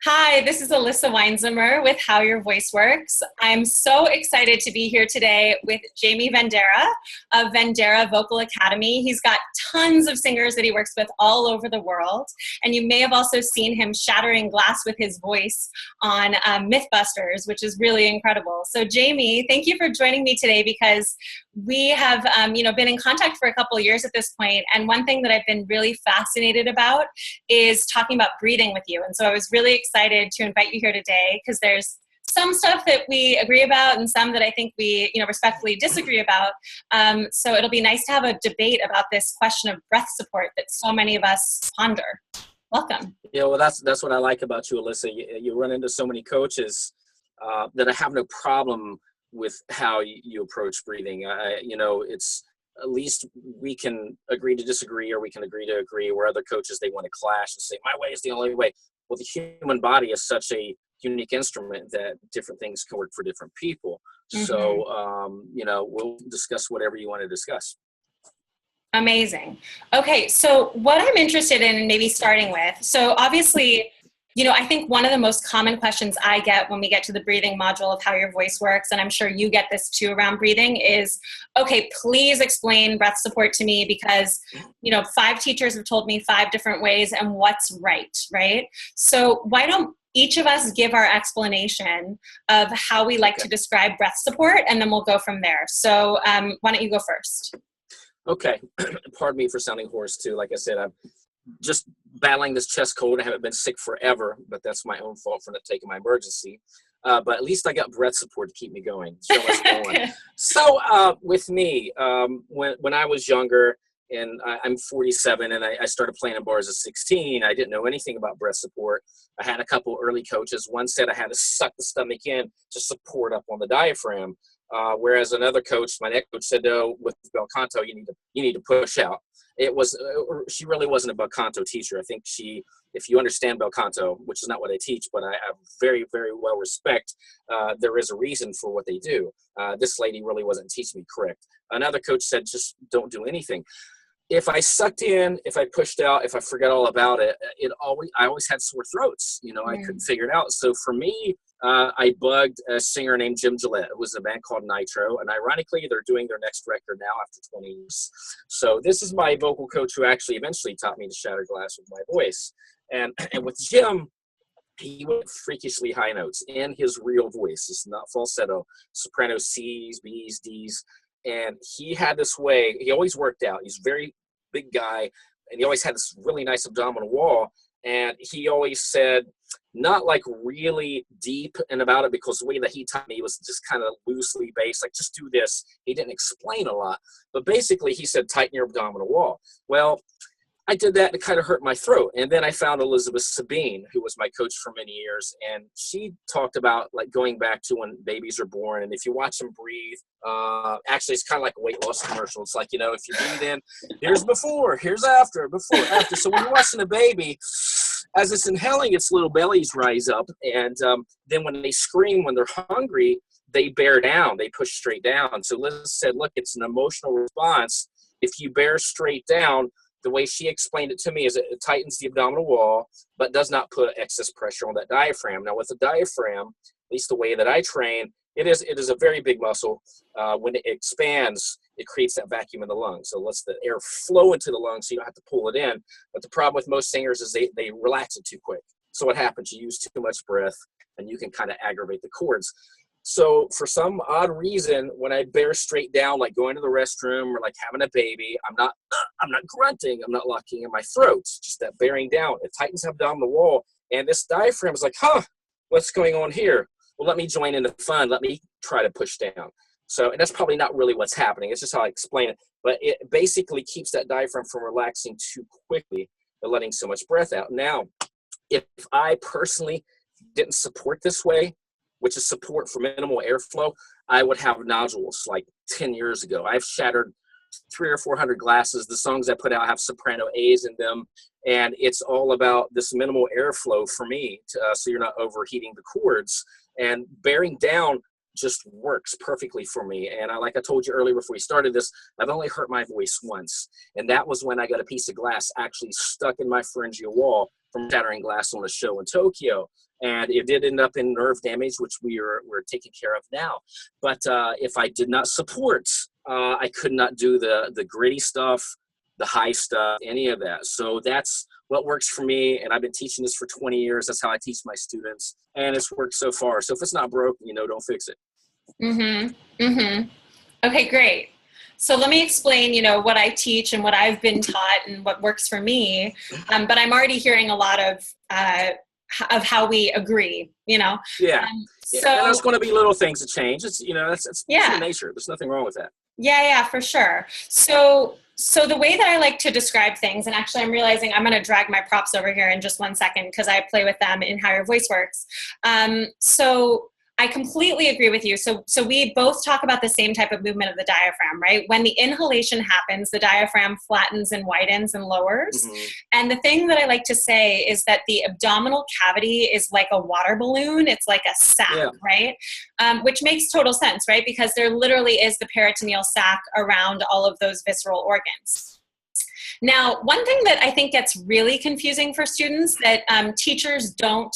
Hi, this is Elissa Weinzimmer with How Your Voice Works. I'm so excited to be here today with Jaime Vendera of Vendera Vocal Academy. He's got tons of singers that he works with all over the world, and you may have also seen him shattering glass with his voice on MythBusters, which is really incredible. So Jaime, thank you for joining me today because we have been in contact for a couple of years at this point, and one thing that I've been really fascinated about is talking about breathing with you. And so I was really excited to invite you here today because there's some stuff that we agree about and some that I think we respectfully disagree about. So it'll be nice to have a debate about this question of breath support that so many of us ponder. Welcome. Yeah, well, that's what I like about you, Elissa. You run into so many coaches that I have no problem with how you approach breathing. It's at least we can agree to disagree, or we can agree to agree, where other coaches, they want to clash and say, my way is the only way. Well, the human body is such a unique instrument that different things can work for different people. Mm-hmm. So, we'll discuss whatever you want to discuss. Amazing. Okay, so what I'm interested in maybe starting with, so obviously, I think one of the most common questions I get when we get to the breathing module of How Your Voice Works, and I'm sure you get this too around breathing, is, okay, please explain breath support to me because, 5 teachers have told me 5 different ways and what's right? So why don't each of us give our explanation of how we like to describe breath support, and then we'll go from there. So why don't you go first? Okay. Pardon me for sounding hoarse too. Like I said, I'm just battling this chest cold. I haven't been sick forever, but that's my own fault for not taking my emergency. But at least I got breath support to keep me going. So with me, when I was younger, and I'm 47, and I started playing in bars at 16, I didn't know anything about breath support. I had a couple early coaches. One said I had to suck the stomach in to support up on the diaphragm. Whereas another coach, my next coach, said, no, with bel canto, you need to push out. She really wasn't a bel canto teacher. I think if you understand bel canto, which is not what I teach, but I have very, very well respect, there is a reason for what they do. This lady really wasn't teaching me correct. Another coach said, just don't do anything. If I sucked in, if I pushed out, if I forgot all about it, I always had sore throats. I couldn't figure it out. So for me, I bugged a singer named Jim Gillette. It was a band called Nitro, and ironically, they're doing their next record now after 20 years. So this is my vocal coach who actually eventually taught me to shatter glass with my voice. And with Jim, he went freakishly high notes in his real voice. It's not falsetto, soprano C's, B's, D's. And he had this way, he always worked out. He's a very big guy, and he always had this really nice abdominal wall. And he always said, not like really deep and about it, because the way that he taught me was just kind of loosely based, like just do this. He didn't explain a lot. But basically, he said, tighten your abdominal wall. Well, I did that and it kind of hurt my throat. And then I found Elizabeth Sabine, who was my coach for many years. And she talked about like going back to when babies are born. And if you watch them breathe, actually it's kind of like a weight loss commercial. It's like, if you breathe in, here's before, here's after, before, after. So when you're watching a baby, as it's inhaling, its little bellies rise up. And then when they scream, when they're hungry, they bear down, they push straight down. So Liz said, look, it's an emotional response. If you bear straight down, the way she explained it to me is it tightens the abdominal wall, but does not put excess pressure on that diaphragm. Now, with the diaphragm, at least the way that I train, it is a very big muscle. When it expands, it creates that vacuum in the lungs. So it lets the air flow into the lungs so you don't have to pull it in. But the problem with most singers is they relax it too quick. So what happens? You use too much breath, and you can kind of aggravate the cords. So for some odd reason, when I bear straight down, like going to the restroom or like having a baby, I'm not grunting. I'm not locking in my throat. It's just that bearing down. It tightens the abdominal wall. And this diaphragm is like, what's going on here? Well, let me join in the fun. Let me try to push down. So, and that's probably not really what's happening. It's just how I explain it. But it basically keeps that diaphragm from relaxing too quickly and letting so much breath out. Now, if I personally didn't support this way, which is support for minimal airflow, I would have nodules like 10 years ago. I've shattered 300 or 400 glasses. The songs I put out have soprano A's in them. And it's all about this minimal airflow for me, so you're not overheating the cords. And bearing down just works perfectly for me. And like I told you earlier before we started this, I've only hurt my voice once. And that was when I got a piece of glass actually stuck in my pharyngeal wall from shattering glass on a show in Tokyo. And it did end up in nerve damage, which we're taking care of now. But if I did not support, I could not do the gritty stuff, the high stuff, any of that. So that's what works for me. And I've been teaching this for 20 years. That's how I teach my students. And it's worked so far. So if it's not broken, don't fix it. Okay, great. So let me explain, what I teach and what I've been taught and what works for me. But I'm already hearing a lot of how we agree, Yeah. So and there's going to be little things to change. It's, it's human nature. There's nothing wrong with that. Yeah, for sure. So the way that I like to describe things, and actually I'm realizing I'm going to drag my props over here in just one second because I play with them in How Your Voice Works. So I completely agree with you. So we both talk about the same type of movement of the diaphragm, right? When the inhalation happens, the diaphragm flattens and widens and lowers. And the thing that I like to say is that the abdominal cavity is like a water balloon. It's like a sac, right? Which makes total sense, right? Because there literally is the peritoneal sac around all of those visceral organs. Now, one thing that I think gets really confusing for students that teachers don't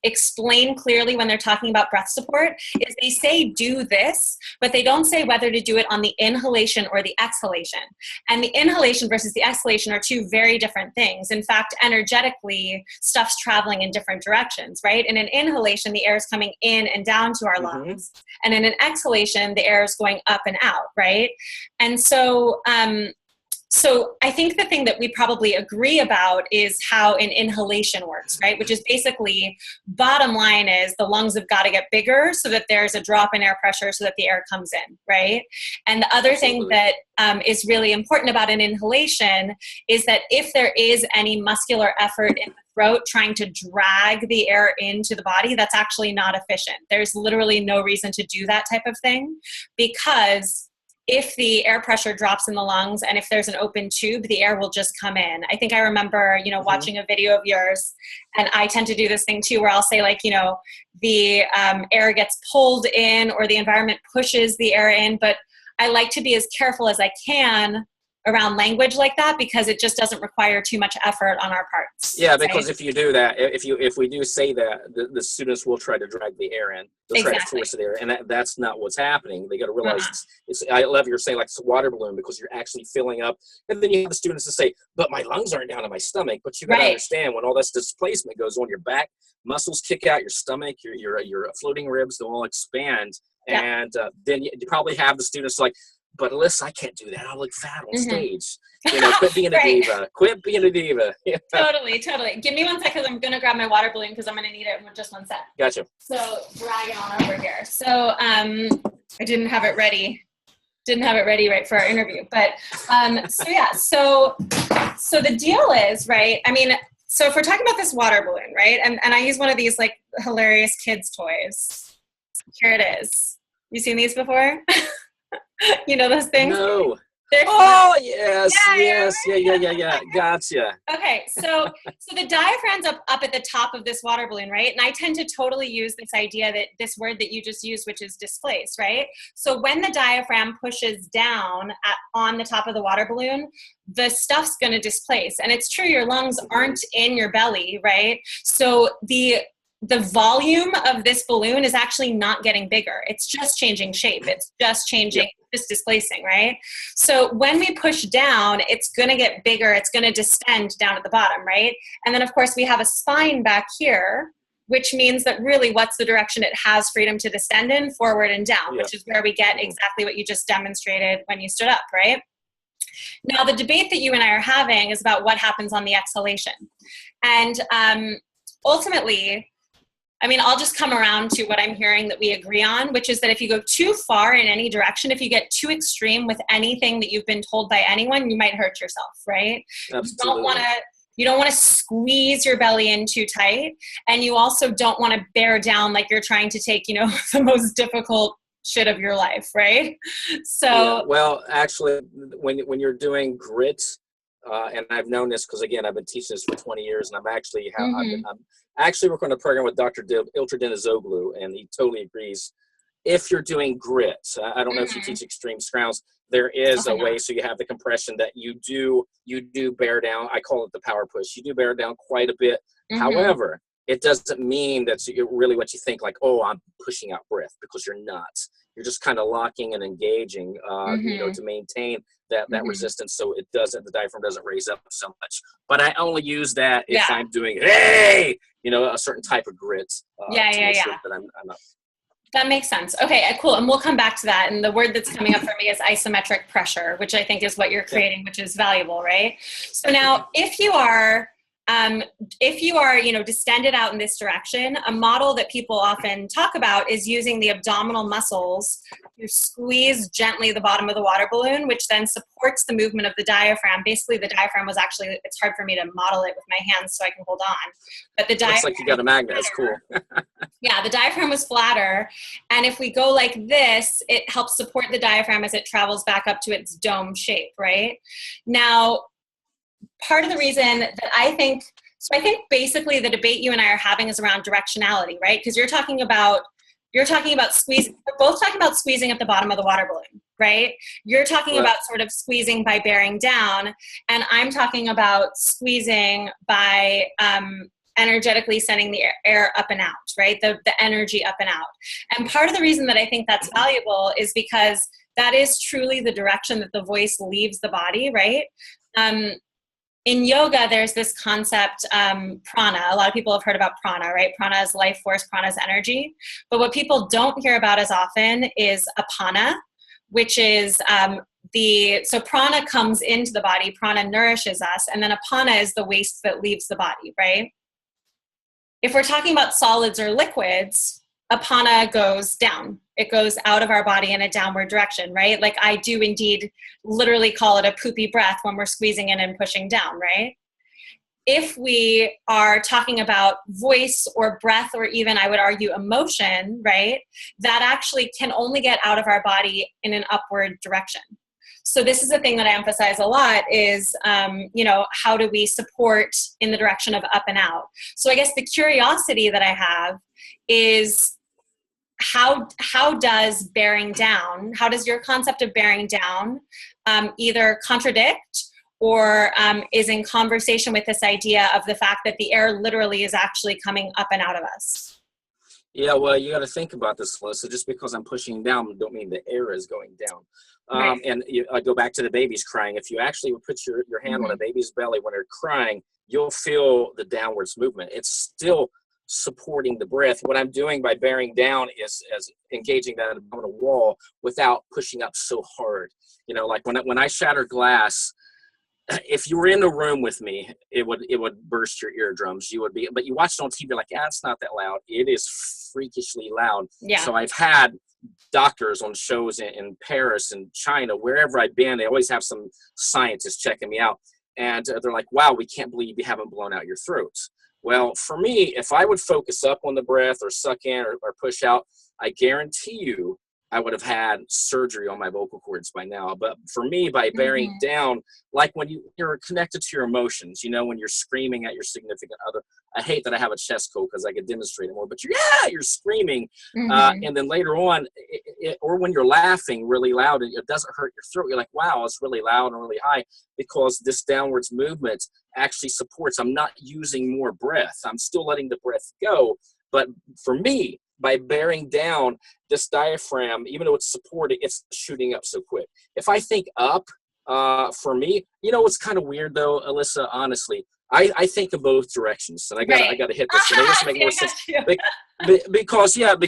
explain clearly when they're talking about breath support is they say do this, but they don't say whether to do it on the inhalation or the exhalation. And the inhalation versus the exhalation are two very different things. In fact, energetically, stuff's traveling in different directions, right? In an inhalation, the air is coming in and down to our lungs. And in an exhalation, the air is going up and out, right? And so I think the thing that we probably agree about is how an inhalation works, right? Which is basically, bottom line is the lungs have got to get bigger so that there's a drop in air pressure so that the air comes in, right? And the other thing that is really important about an inhalation is that if there is any muscular effort in the throat trying to drag the air into the body, that's actually not efficient. There's literally no reason to do that type of thing, because if the air pressure drops in the lungs and if there's an open tube, the air will just come in. I think I remember, watching a video of yours, and I tend to do this thing too, where I'll say the air gets pulled in or the environment pushes the air in, but I like to be as careful as I can around language like that because it just doesn't require too much effort on our parts. Yeah, because if you do that, if we do say that, the students will try to drag the air in. They'll try to force the air, and that's not what's happening. They got to realize it's. I love you're saying it's a water balloon because you're actually filling up, and then you have the students to say, "But my lungs aren't down in my stomach." But you got to understand when all this displacement goes on your back, muscles kick out, your stomach, your floating ribs, they'll all expand, and then you probably have the students like, "But Elissa, I can't do that. I'll look fat on stage. Quit being a diva. Quit being a diva." Totally. Give me 1 second. I'm going to grab my water balloon because I'm going to need it in just 1 sec. Gotcha. So drag it on over here. So I didn't have it ready. Right for our interview. But so the deal is, right? I mean, so if we're talking about this water balloon, right? And I use one of these like hilarious kids toys. Here it is. You seen these before? You know those things? No. Oh, yes. Yeah. Gotcha. Okay, so the diaphragm's up at the top of this water balloon, right? And I tend to totally use this idea that this word that you just used, which is displace, right? So when the diaphragm pushes down on the top of the water balloon, the stuff's going to displace. And it's true, your lungs aren't in your belly, right? So the volume of this balloon is actually not getting bigger. It's just changing shape. It's just changing, just displacing, right? So when we push down, it's going to get bigger. It's going to distend down at the bottom, right? And then, of course, we have a spine back here, which means that really what's the direction it has freedom to descend in? Forward and down, which is where we get exactly what you just demonstrated when you stood up, right? Now, the debate that you and I are having is about what happens on the exhalation. And ultimately, I mean, I'll just come around to what I'm hearing that we agree on, which is that if you go too far in any direction, if you get too extreme with anything that you've been told by anyone, you might hurt yourself, right? Absolutely. You don't want to squeeze your belly in too tight, and you also don't want to bear down like you're trying to take, the most difficult shit of your life, right? So, well, actually, when you're doing grit, and I've known this because again I've been teaching this for 20 years, and I'm actually working on a program with Dr. Iltra Denizoglu, and he totally agrees. If you're doing grit, I don't know if you teach extreme scrounds, there is a way so you have the compression that you do bear down. I call it the power push. You do bear down quite a bit, However, it doesn't mean that's really what you think, like, oh, I'm pushing out breath, because you're not. You're just kind of locking and engaging, you know, to maintain that resistance, so it doesn't, the diaphragm doesn't raise up so much. But I only use that if I'm doing, hey, you know, a certain type of grit. To make sure that I'm not. That makes sense. Okay, cool. And we'll come back to that. And the word that's coming up for me is isometric pressure, which I think is what you're creating, which is valuable, right? So now, if you are, you know, distended out in this direction, a model that people often talk about is using the abdominal muscles to squeeze gently the bottom of the water balloon, which then supports the movement of the diaphragm. Basically, the diaphragm was actually, it's hard for me to model it with my hands so I can hold on. But the diaphragm, looks like you got a magnet. It's cool. Yeah, the diaphragm was flatter. And if we go like this, it helps support the diaphragm as it travels back up to its dome shape, right? Now, part of the reason that I think basically the debate you and I are having is around directionality, right? Because you're talking about squeezing, we're both talking about squeezing at the bottom of the water balloon, right? You're talking about sort of squeezing by bearing down, and I'm talking about squeezing by energetically sending the air up and out, right? The energy up and out. And part of the reason that I think that's valuable is because that is truly the direction that the voice leaves the body, right? In yoga, there's this concept, prana. A lot of people have heard about prana, right? Prana is life force, prana is energy. But what people don't hear about as often is apana, which is so prana comes into the body, prana nourishes us, and then apana is the waste that leaves the body, right? If we're talking about solids or liquids, apana goes down. It goes out of our body in a downward direction, right? Like I do indeed literally call it a poopy breath when we're squeezing in and pushing down, right? If we are talking about voice or breath, or even I would argue emotion, right? That actually can only get out of our body in an upward direction. So this is the thing that I emphasize a lot is, you know, how do we support in the direction of up and out? So I guess the curiosity that I have is how does bearing down, how does your concept of bearing down either contradict or is in conversation with this idea of the fact that the air literally is actually coming up and out of us? Yeah, well, you got to think about this, Melissa. Just because I'm pushing down don't mean the air is going down. Right. And I go back to the babies crying. If you actually put your hand on a baby's belly when they're crying, you'll feel the downwards movement. It's still supporting the breath. What I'm doing by bearing down is engaging that abdominal wall without pushing up so hard. You know, like when I shatter glass, if you were in the room with me, it would burst your eardrums. You would be, but you watch it on TV, like, yeah, it's not that loud. It is freakishly loud. Yeah. So I've had doctors on shows in Paris and China, wherever I've been, they always have some scientists checking me out. And they're like, wow, we can't believe you haven't blown out your throats. Well, for me, if I would focus up on the breath or suck in or push out, I guarantee you I would have had surgery on my vocal cords by now. But for me, by bearing down, like when you're connected to your emotions, you know, when you're screaming at your significant other, I hate that I have a chest cold because I could demonstrate it more, but you're screaming. And then later on, or when you're laughing really loud and it doesn't hurt your throat, you're like, wow, it's really loud and really high, because this downwards movement actually supports. I'm not using more breath. I'm still letting the breath go. But for me, by bearing down, this diaphragm, even though it's supported, it's shooting up so quick. If I think up, for me, you know what's kind of weird though, Elissa, honestly, I think of both directions, and I gotta hit this. And this make more sense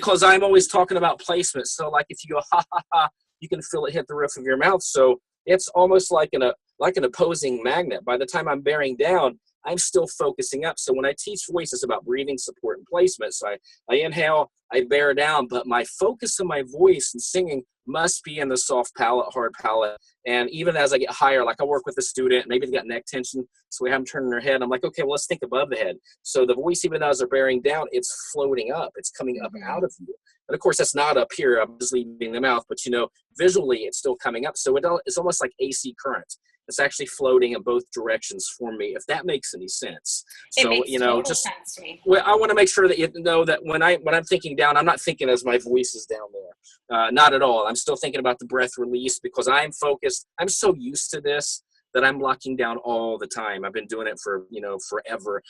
because I'm always talking about placement. So like if you go ha ha ha, you can feel it hit the roof of your mouth. So it's almost like an opposing magnet. By the time I'm bearing down, I'm still focusing up. So when I teach voice, it's about breathing, support, and placement. So I inhale, I bear down, but my focus of my voice and singing must be in the soft palate, hard palate. And even as I get higher, like I work with a student, maybe they got neck tension, so we have them turning their head. I'm like, okay, well, let's think above the head. So the voice, even as they're bearing down, it's floating up. It's coming up out of you. And of course, that's not up here. I'm just leaving the mouth, but you know, visually, it's still coming up. So it's almost like AC current. It's actually floating in both directions for me, if that makes any sense. It makes total sense to me. Well, I want to make sure that you know that when I'm thinking down, I'm not thinking as my voice is down there. Not at all. I'm still thinking about the breath release because I'm focused. I'm so used to this that I'm locking down all the time. I've been doing it for, forever.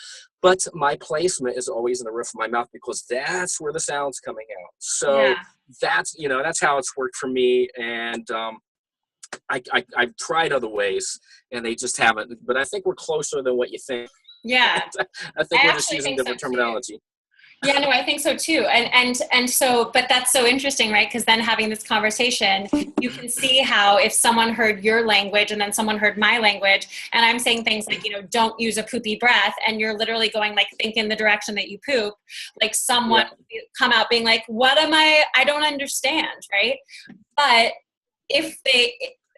But my placement is always in the roof of my mouth because that's where the sound's coming out. So that's how it's worked for me. And I've tried other ways and they just haven't. But I think we're closer than what you think. Yeah. I think we're just using different terminology. Yeah, no, I think so too. And so, but that's so interesting, right? Because then having this conversation, you can see how if someone heard your language and then someone heard my language, and I'm saying things like, don't use a poopy breath, and you're literally going like, think in the direction that you poop, like someone come out being like, I don't understand, right? But if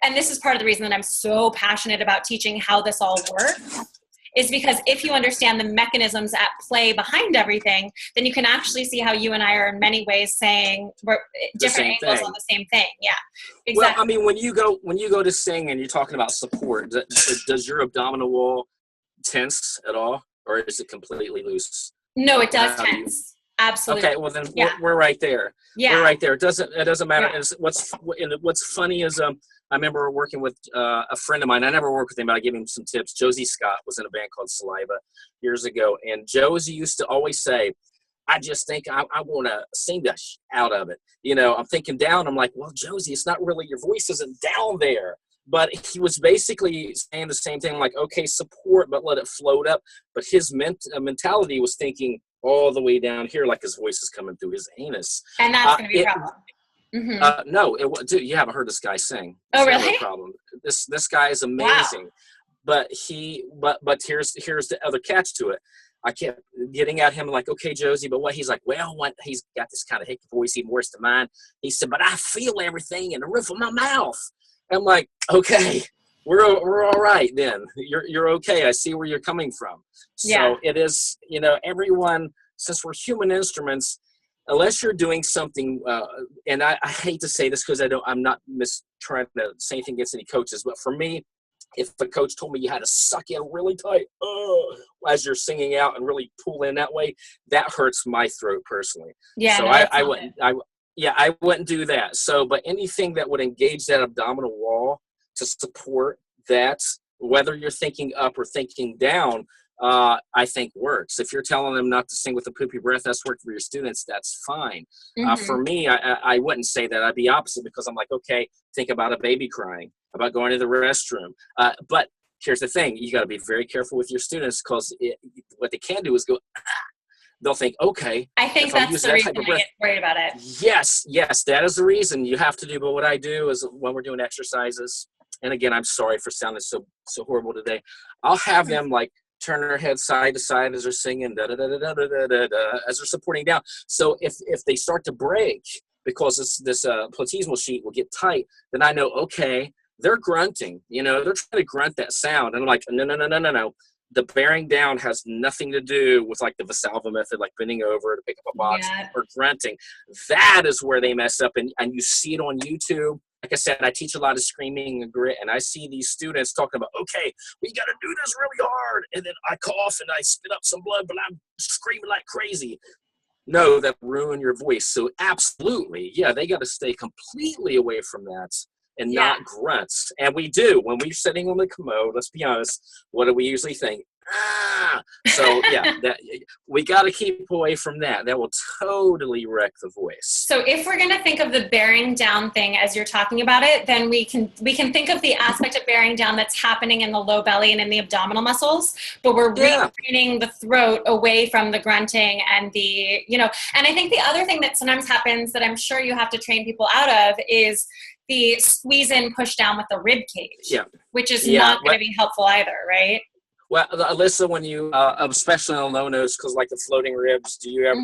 and this is part of the reason that I'm so passionate about teaching how this all works, is because if you understand the mechanisms at play behind everything, then you can actually see how you and I are in many ways saying we're different angles on the same thing. Yeah, exactly. Well, I mean, when you go to sing and you're talking about support, does your abdominal wall tense at all, or is it completely loose? No, it does tense. Absolutely. Okay, well then we're right there. Yeah, we're right there. It doesn't matter. Yeah. What's funny is I remember working with a friend of mine. I never worked with him, but I gave him some tips. Josie Scott was in a band called Saliva years ago, and Josie used to always say, "I just think I want to sing the out of it." I'm thinking down. I'm like, "Well, Josie, it's not really, your voice isn't down there." But he was basically saying the same thing, like, "Okay, support, but let it float up." But his mentality was thinking all the way down here, like his voice is coming through his anus. And that's going to be a problem. Mm-hmm. No, dude, you haven't heard this guy sing. Oh, really? No problem. This guy is amazing. Wow. But here's the other catch to it. I kept getting at him like, "Okay, Josie," but he's like, he's got this kind of hick voice, even worse than mine. He said, "But I feel everything in the roof of my mouth." I'm like, "Okay, we're all right then. You're okay. I see where you're coming from." So it is, everyone, since we're human instruments, unless you're doing something, and I hate to say this because I'm not trying to say anything against any coaches, but for me, if a coach told me you had to suck in really tight as you're singing out and really pull in that way, that hurts my throat personally. Yeah, so I wouldn't do that. So, but anything that would engage that abdominal wall to support that, whether you're thinking up or thinking down, I think works. If you're telling them not to sing with a poopy breath, that's worked for your students, that's fine. Mm-hmm. For me, I wouldn't say that. I'd be opposite, because I'm like, okay, think about a baby crying, about going to the restroom. But here's the thing. You got to be very careful with your students, because what they can do is go, they'll think, okay. I think that's the reason I get worried about it. Yes, that is the reason you have to do. But what I do is when we're doing exercises, and again, I'm sorry for sounding so horrible today, I'll have them like turn their head side to side as they're singing, da da da da da da da da, as they're supporting down. So if they start to break because this platysmal sheet will get tight, then I know, okay, they're grunting. They're trying to grunt that sound, and I'm like, no. The bearing down has nothing to do with like the Valsalva method, like bending over to pick up a box or grunting. That is where they mess up, and you see it on YouTube. Like I said, I teach a lot of screaming and grit, and I see these students talking about, okay, we got to do this really hard, and then I cough and I spit up some blood, but I'm screaming like crazy. No, that ruin your voice. So absolutely, they got to stay completely away from that and not grunts. And we do. When we're sitting on the commode, let's be honest, what do we usually think? So that we got to keep away from that. That will totally wreck the voice. So if we're going to think of the bearing down thing as you're talking about it, then we can think of the aspect of bearing down that's happening in the low belly and in the abdominal muscles, but we're retraining the throat away from the grunting and the, and I think the other thing that sometimes happens that I'm sure you have to train people out of is the squeeze in, push down with the rib cage, which is not going to be helpful either, right? Well, Elissa, when you, especially on low notes, because like the floating ribs, do you ever,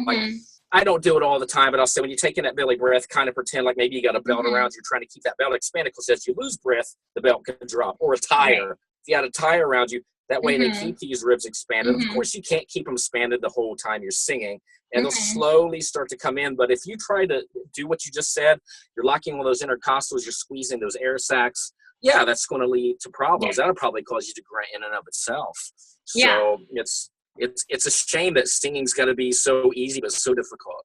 I don't do it all the time, but I'll say when you take in that belly breath, kind of pretend like maybe you got a belt around you, trying to keep that belt expanded, because as you lose breath, the belt can drop. Or a tire. Right. If you had a tire around you, that way they keep these ribs expanded. Of course, you can't keep them expanded the whole time you're singing, and they'll slowly start to come in. But if you try to do what you just said, you're locking all those intercostals, you're squeezing those air sacs, that's going to lead to problems. That'll probably cause you to grunt in and of itself. So it's a shame that singing's got to be so easy but so difficult.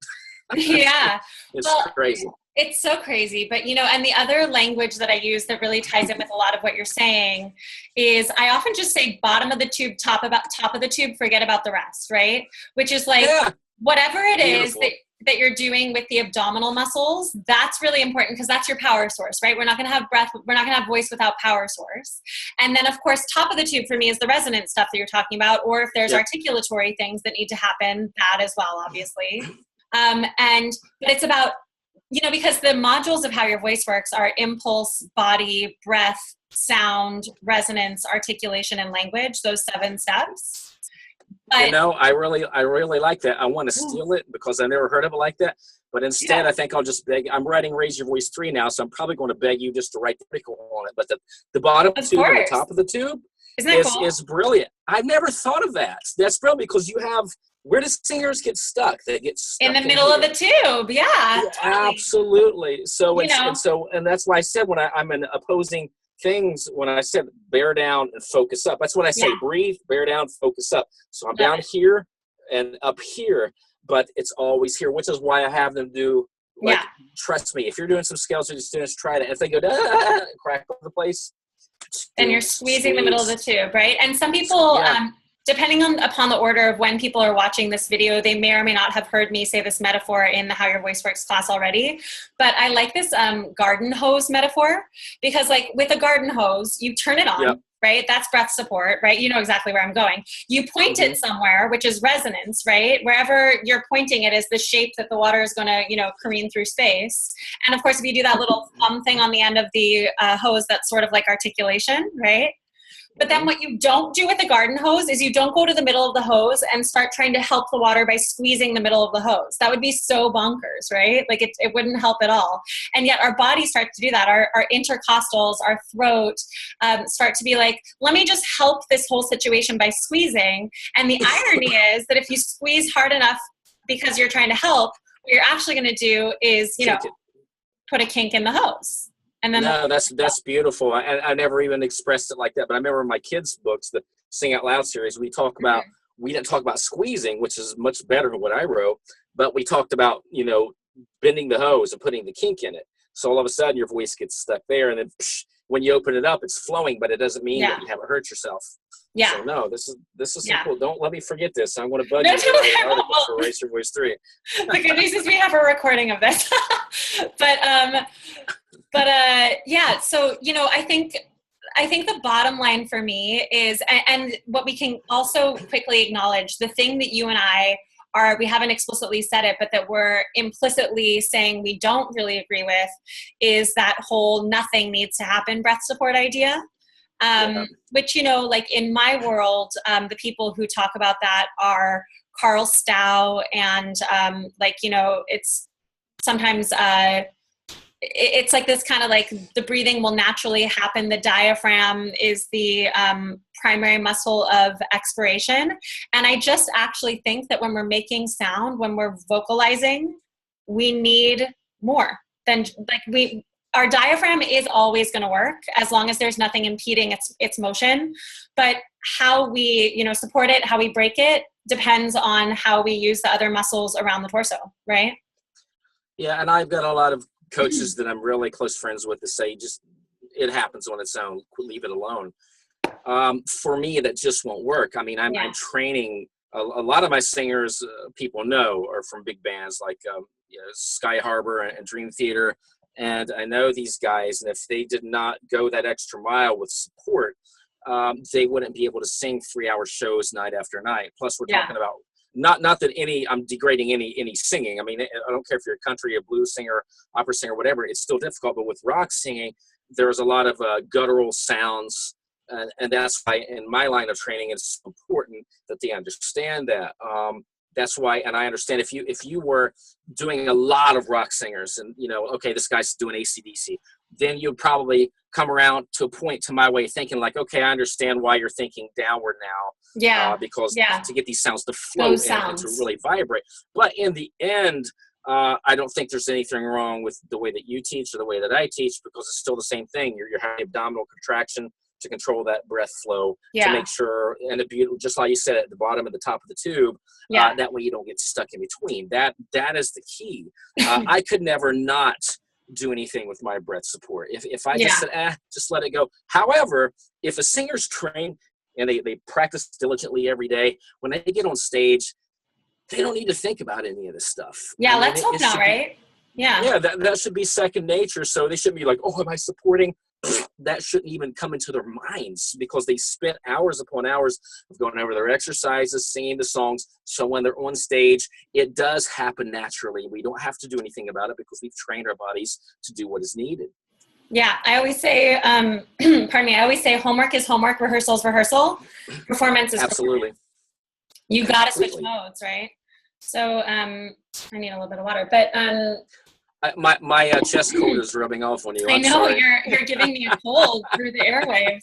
It's crazy. It's so crazy. But, and the other language that I use that really ties in with a lot of what you're saying is I often just say bottom of the tube, top of the tube, forget about the rest, right? Which is like, whatever it is that you're doing with the abdominal muscles, that's really important because that's your power source, right? We're not going to have breath. We're not going to have voice without power source. And then, of course, top of the tube for me is the resonant stuff that you're talking about, or if there's articulatory things that need to happen, that as well, obviously. But it's about, because the modules of how your voice works are impulse, body, breath, sound, resonance, articulation, and language, those 7 steps. But, I really like that. I want to steal it because I never heard of it like that. But instead, I think I'll just beg. I'm writing Raise Your Voice 3 now, so I'm probably going to beg you just to write the article on it. But the bottom tube and the top of the tube is brilliant. I've never thought of that. That's brilliant because you have, where do singers get stuck? They get stuck in the middle of the tube. Yeah, totally. Absolutely. So, and that's why I said when I'm in opposing things, when I said bear down and focus up, that's what I say. Breathe, bear down, focus up. So I'm down here and up here, but it's always here, which is why I have them do, trust me, if you're doing some scales with your students, try that. If they go crack over the place, and you're squeezing the middle of the tube, right? And some people, depending upon the order of when people are watching this video, they may or may not have heard me say this metaphor in the How Your Voice Works class already. But I like this garden hose metaphor because, like, with a garden hose, you turn it on, right? That's breath support, right? You know exactly where I'm going. You point it somewhere, which is resonance, right? Wherever you're pointing it is the shape that the water is going to, careen through space. And of course, if you do that little thumb thing on the end of the hose, that's sort of like articulation, right? But then what you don't do with the garden hose is you don't go to the middle of the hose and start trying to help the water by squeezing the middle of the hose. That would be so bonkers, right? Like it wouldn't help at all. And yet our body starts to do that. Our intercostals, our throat start to be like, let me just help this whole situation by squeezing. And the irony is that if you squeeze hard enough because you're trying to help, what you're actually going to do is, put a kink in the hose. And then that's beautiful. I never even expressed it like that, but I remember in my kids' books, the Sing Out Loud series, we didn't talk about squeezing, which is much better than what I wrote, but we talked about, bending the hose and putting the kink in it. So all of a sudden your voice gets stuck there, and then when you open it up, it's flowing, but it doesn't mean that you haven't hurt yourself. Yeah. So no, this is so cool. Don't let me forget this. I'm going to bug you to write an article for Raise Your Voice 3. The good news is we have a recording of this. So, I think the bottom line for me is, and what we can also quickly acknowledge, the thing that you and I we haven't explicitly said it, but that we're implicitly saying we don't really agree with is that whole nothing needs to happen breath support idea. Which, like in my world, the people who talk about that are Carl Stow and it's sometimes it's like this kind of like the breathing will naturally happen. The diaphragm is the primary muscle of expiration. And I just actually think that when we're making sound, when we're vocalizing, we need more than our diaphragm is always going to work as long as there's nothing impeding its motion. But how we, support it, how we break it depends on how we use the other muscles around the torso, right? Yeah, and I've got a lot of coaches that I'm really close friends with to say, just, it happens on its own, leave it alone. For me, that just won't work. I mean, I'm training, a lot of my singers, people know, are from big bands like Sky Harbor and Dream Theater. And I know these guys, and if they did not go that extra mile with support, they wouldn't be able to sing 3-hour shows night after night. Plus, we're talking about not that I'm degrading any singing. I mean, I don't care if you're a country, a blues singer, opera singer, whatever. It's still difficult. But with rock singing, there's a lot of guttural sounds, and that's why in my line of training, it's important that they understand that. That's why, and I understand if you were doing a lot of rock singers and, okay, this guy's doing AC/DC, then you'd probably come around to a point to my way of thinking like, okay, I understand why you're thinking downward now. Because to get these sounds to flow and to really vibrate. But in the end, I don't think there's anything wrong with the way that you teach or the way that I teach, because it's still the same thing. You're having abdominal contraction to control that breath flow, to make sure, and just like you said, at the bottom and the top of the tube, that way you don't get stuck in between. That is the key. I could never not do anything with my breath support. If I just said, just let it go. However, if a singer's trained and they practice diligently every day, when they get on stage, they don't need to think about any of this stuff. Yeah, let's hope not, right? Yeah, that should be second nature. So they shouldn't be like, oh, am I supporting? That shouldn't even come into their minds, because they spent hours upon hours of going over their exercises, singing the songs. So when they're on stage, it does happen naturally. We don't have to do anything about it because we've trained our bodies to do what is needed. Yeah, I always say, pardon me, I always say homework is homework, rehearsal is rehearsal, performance is absolutely. Performance. You got to switch modes, right? So I need a little bit of water, but my chest cold is rubbing off on you. I know, you're giving me a cold through the airwaves.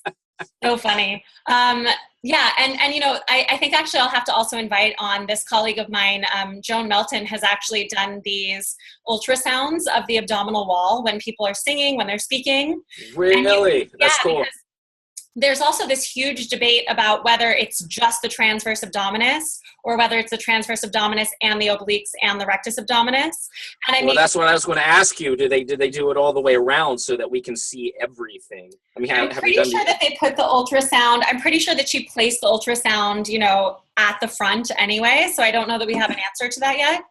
So funny. Yeah, and you know, I think actually I'll have to also invite on this colleague of mine, Joan Melton, has actually done these ultrasounds of the abdominal wall when people are singing, when they're speaking. Really? That's cool. There's also this huge debate about whether it's just the transverse abdominis or whether it's the transverse abdominis and the obliques and the rectus abdominis. And that's what I was going to ask you. Did they do it all the way around so that we can see everything? I mean, I'm pretty sure that they put the ultrasound. I'm pretty sure that she placed the ultrasound, you know, at the front anyway. So I don't know that we have an answer to that yet.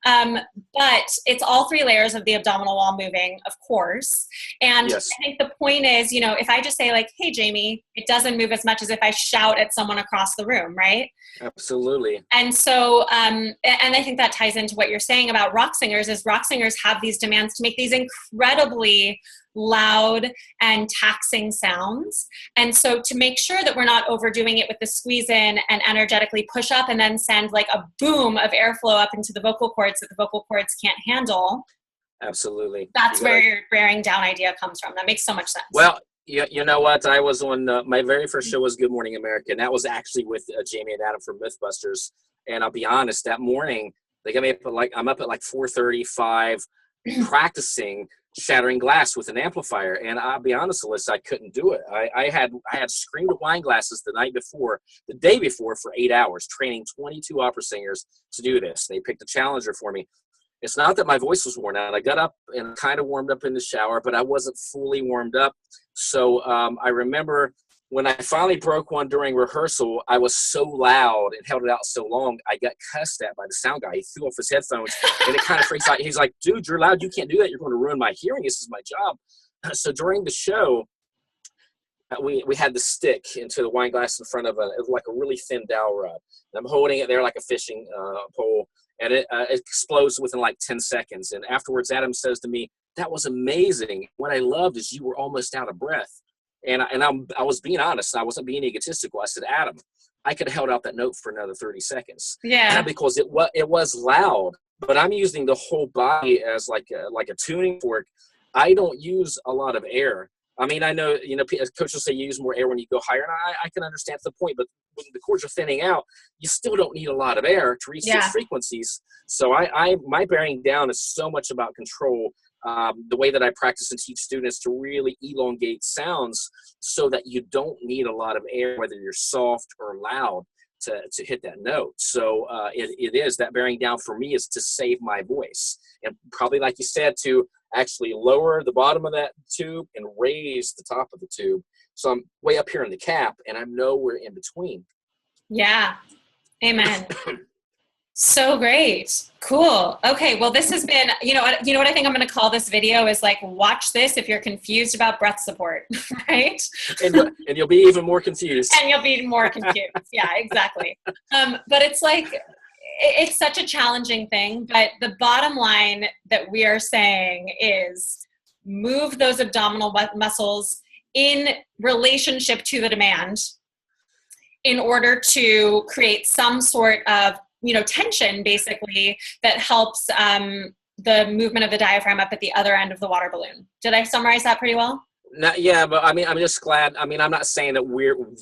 But it's all three layers of the abdominal wall moving, of course. And yes. I think the point is, you know, if I just say like, hey, Jaime, it doesn't move as much as if I shout at someone across the room, right? Absolutely. And so, and I think that ties into what you're saying about rock singers, is rock singers have these demands to make these incredibly loud and taxing sounds. And so to make sure that we're not overdoing it with the squeeze in and energetically push up and then send like a boom of airflow up into the vocal cords that the vocal cords can't handle. Absolutely. That's where your bearing down idea comes from. That makes so much sense. Well, you know what? I was on my very first show was Good Morning America, and that was actually with Jaime and Adam from MythBusters. And I'll be honest, that morning they got me up at I'm up at 4:35 practicing shattering glass with an amplifier, and I'll be honest, Elissa, I couldn't do it. I had screamed at wine glasses the day before for 8 hours, training 22 opera singers to do this. They picked a challenger for me. It's not that my voice was worn out. I got up and kind of warmed up in the shower, but I wasn't fully warmed up. So I remember when I finally broke one during rehearsal, I was so loud and held it out so long, I got cussed at by the sound guy. He threw off his headphones, and it kind of freaks out. He's like, dude, you're loud. You can't do that. You're going to ruin my hearing. This is my job. So during the show, we had the stick into the wine glass in front of a really thin dowel rod. And I'm holding it there like a fishing pole, and it explodes within 10 seconds. And afterwards, Adam says to me, that was amazing. What I loved is you were almost out of breath. And I was being honest. I wasn't being egotistical. I said, Adam, I could have held out that note for another 30 seconds. Yeah. Because it was loud, but I'm using the whole body as like a tuning fork. I don't use a lot of air. I mean, I know, coaches say you use more air when you go higher, and I can understand the point, but when the chords are thinning out, you still don't need a lot of air to reach these frequencies. So my bearing down is so much about control. The way that I practice and teach students to really elongate sounds so that you don't need a lot of air, whether you're soft or loud, to hit that note. So it is that bearing down for me is to save my voice, and probably, like you said, to actually lower the bottom of that tube and raise the top of the tube. So I'm way up here in the cap, and I'm nowhere in between. Yeah. Amen. So great. Cool. Okay. Well, this has been, you know what I think I'm going to call this video is watch this if you're confused about breath support, right? And you'll be even more confused. And you'll be more confused. Yeah, exactly. But it's such a challenging thing, but the bottom line that we are saying is move those abdominal muscles in relationship to the demand in order to create some sort of tension, basically, that helps the movement of the diaphragm up at the other end of the water balloon. Did I summarize that pretty well? Yeah, but I mean, I'm just glad. I mean, I'm not saying that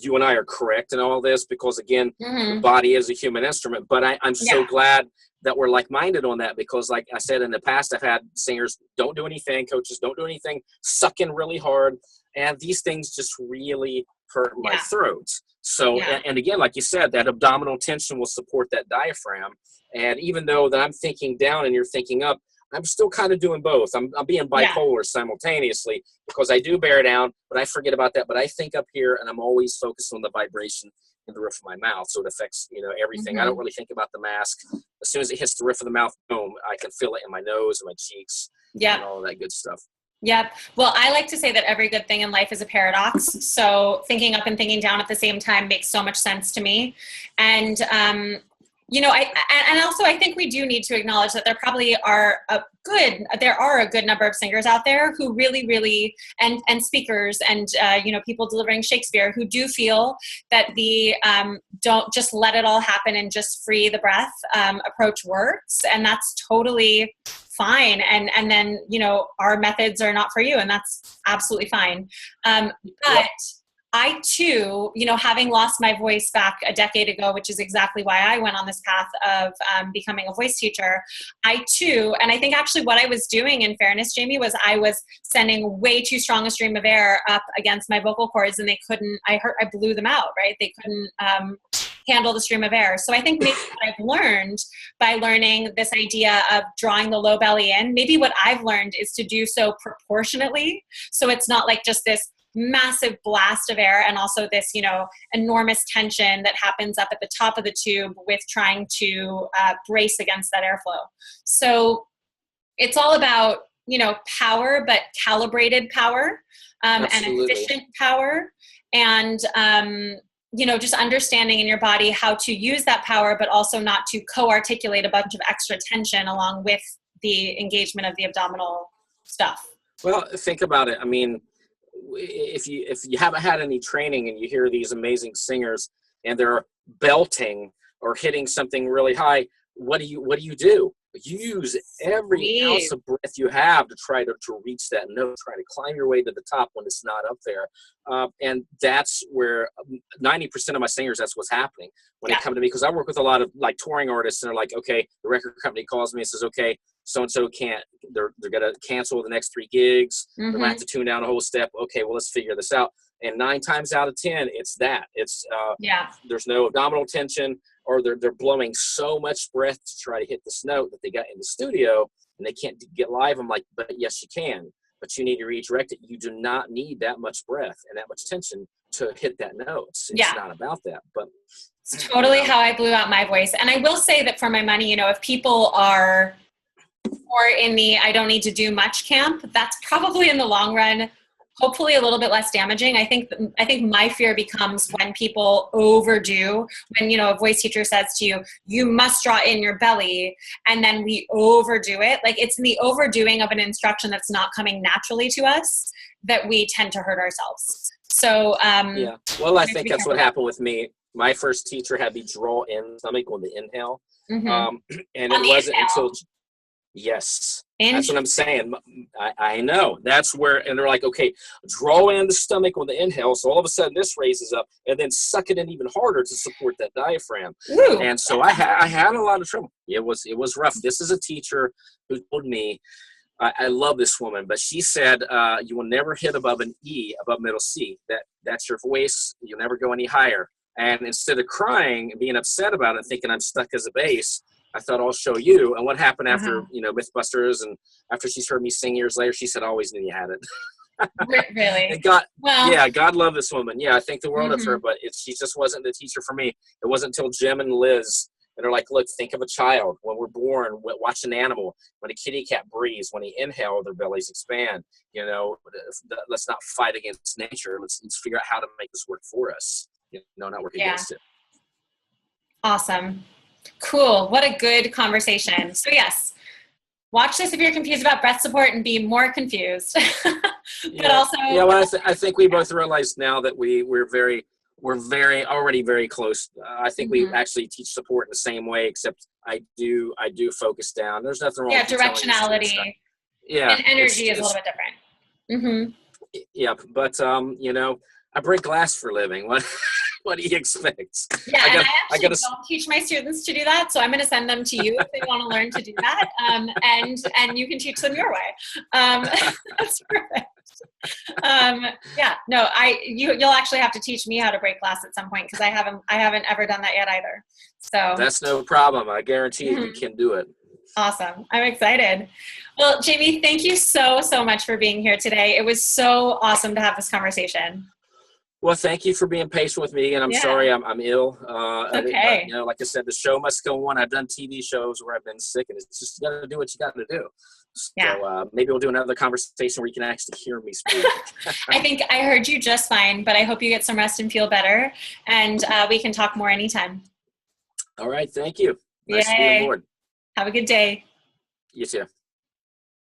you and I are correct in all this, because again, the body is a human instrument. But I'm so glad that we're like-minded on that, because like I said, in the past, I've had singers don't do anything, coaches don't do anything, suck in really hard, and these things just really hurt my throat. So, and again, like you said, that abdominal tension will support that diaphragm. And even though that I'm thinking down and you're thinking up, I'm still kind of doing both. I'm being bipolar simultaneously, because I do bear down, but I forget about that. But I think up here, and I'm always focused on the vibration in the roof of my mouth. So it affects, everything. I don't really think about the mask. As soon as it hits the roof of the mouth, boom, I can feel it in my nose and my cheeks and all of that good stuff. Yep. Well, I like to say that every good thing in life is a paradox. So thinking up and thinking down at the same time makes so much sense to me. And, I think we do need to acknowledge that there probably are a good number of singers out there who really, and speakers and, people delivering Shakespeare who do feel that the don't just let it all happen and just free the breath approach works. And that's totally fine. And then, our methods are not for you, and that's absolutely fine. But I too, having lost my voice back a decade ago, which is exactly why I went on this path of becoming a voice teacher, I too, and I think actually what I was doing, in fairness, Jaime, was I was sending way too strong a stream of air up against my vocal cords, and they couldn't, I blew them out, right? They couldn't handle the stream of air. So I think maybe what I've learned by learning this idea of drawing the low belly in, maybe what I've learned is to do so proportionately. So it's not like just this massive blast of air and also this, enormous tension that happens up at the top of the tube with trying to brace against that airflow. So it's all about, power, but calibrated power and efficient power. And, just understanding in your body how to use that power, but also not to co-articulate a bunch of extra tension along with the engagement of the abdominal stuff. Well, think about it. I mean, if you haven't had any training and you hear these amazing singers and they're belting or hitting something really high, what do you do? You use every ounce of breath you have to try to reach that note, try to climb your way to the top when it's not up there. And that's where 90% of my singers, that's what's happening when they come to me, because I work with a lot of like touring artists, and they're like, okay, the record company calls me and says, okay, so-and-so they're going to cancel the next 3 gigs. They're going to have to tune down a whole step. Okay, well, let's figure this out. And 9 times out of 10, it's that. It's there's no abdominal tension, or they're blowing so much breath to try to hit this note that they got in the studio and they can't get live. I'm like, but yes, you can, but you need to redirect it. You do not need that much breath and that much tension to hit that note. It's not about that. But it's totally how I blew out my voice. And I will say that for my money, if people are more in the I don't need to do much camp, that's probably in the long run hopefully a little bit less damaging. I think my fear becomes when people overdo, when, a voice teacher says to you, you must draw in your belly, and then we overdo it. Like, it's in the overdoing of an instruction that's not coming naturally to us that we tend to hurt ourselves. So, well, I think that's what happened with me. My first teacher had me draw in the stomach on the inhale. And it wasn't until yes, that's what I'm saying. I know that's where, and they're like, okay, draw in the stomach on the inhale. So all of a sudden this raises up, and then suck it in even harder to support that diaphragm. Ooh. And so I had a lot of trouble. It was rough. This is a teacher who told me, I love this woman, but she said, you will never hit above an E, above middle C. That's your voice. You'll never go any higher. And instead of crying and being upset about it, thinking I'm stuck as a bass, I thought, I'll show you. And what happened after, MythBusters, and after she's heard me sing years later, she said, I always knew you had it. Really? And God loved this woman. Yeah, I think the world of her, but she just wasn't the teacher for me. It wasn't until Jim and Liz, and they're like, look, think of a child. When we're born, watch an animal. When a kitty cat breathes, when they inhale, their bellies expand. Let's not fight against nature. Let's figure out how to make this work for us. Not work against it. Awesome. Cool. What a good conversation. So yes, watch this if you're confused about breath support and be more confused. But also, well, I think we both realize now that we're already very close. I think we actually teach support in the same way, except I do focus down. There's nothing wrong with directionality. And energy is a little bit different. Yeah, but I break glass for a living. What do you expect? Yeah, I don't teach my students to do that, so I'm going to send them to you if they want to learn to do that, and you can teach them your way. That's perfect. You'll actually have to teach me how to break glass at some point, because I haven't ever done that yet either. So that's no problem. I guarantee you can do it. Awesome. I'm excited. Well, Jaime, thank you so, so much for being here today. It was so awesome to have this conversation. Well, thank you for being patient with me, and I'm sorry I'm ill. Okay. You know, like I said, the show must go on. I've done TV shows where I've been sick, and it's just, you got to do what you got to do. So maybe we'll do another conversation where you can actually hear me speak. I think I heard you just fine, but I hope you get some rest and feel better, and we can talk more anytime. All right. Thank you. Nice to be on board. Have a good day. You too.